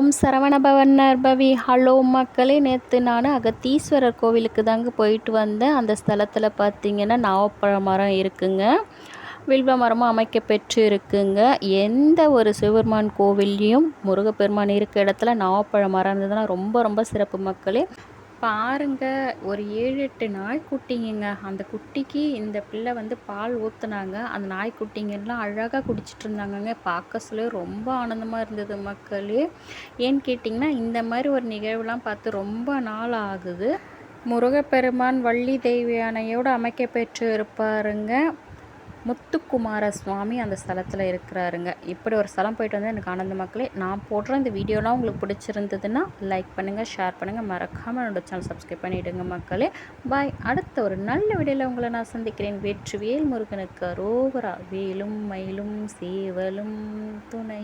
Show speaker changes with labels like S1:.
S1: ஓம் சரவணபவன் நற்பவி. Hello மக்களே, நேற்று நான் அகத்தீஸ்வரர் கோவிலுக்கு தாங்க போயிட்டு வந்தேன். அந்த ஸ்தலத்தில் பார்த்திங்கன்னா நாவப்பழ மரம் இருக்குங்க, வில்வ மரமும் அமைக்க பெற்று இருக்குங்க. எந்த ஒரு சிவபெருமான் கோவில்லையும் முருகப்பெருமான் இருக்க இடத்துல நாவப்பழ மரம் இருந்ததுன்னா ரொம்ப ரொம்ப சிறப்பு மக்களே. பாருங்க, ஒரு 7-8 நாய்க்குட்டிங்க. அந்த குட்டிக்கு இந்த பிள்ளை பால் ஊற்றுனாங்க. அந்த நாய்க்குட்டிங்கெல்லாம் அழகாக குடிச்சிட்டு இருந்தாங்கங்க. பார்க்க சொல்ல ரொம்ப ஆனந்தமாக இருந்தது மக்களே. ஏன்னு கேட்டிங்கன்னா, இந்த மாதிரி ஒரு நிகழ்வுலாம் பார்த்து ரொம்ப நாள் ஆகுது. முருகப்பெருமான் வள்ளி தெய்வானையோடு அமைக்க பெற்று இருப்பாருங்க. முத்துக்குமார சுவாமி அந்த ஸ்தலத்தில் இருக்கிறாருங்க. இப்படி ஒரு ஸ்தலம் போயிட்டு வந்து எனக்கு ஆனந்த மக்களே. நான் போடுற இந்த வீடியோலாம் உங்களுக்கு பிடிச்சிருந்ததுன்னா லைக் பண்ணுங்கள், ஷேர் பண்ணுங்கள், மறக்காமல் என்னோட சேனல் சப்ஸ்கிரைப் பண்ணிவிடுங்க மக்களே. பாய். அடுத்த ஒரு நல்ல வீடியோவில் உங்களை நான் சந்திக்கிறேன். வெற்றிவேல் முருகனுக்கு அரோகரா. வேலும் மயிலும் சேவலும் துணை.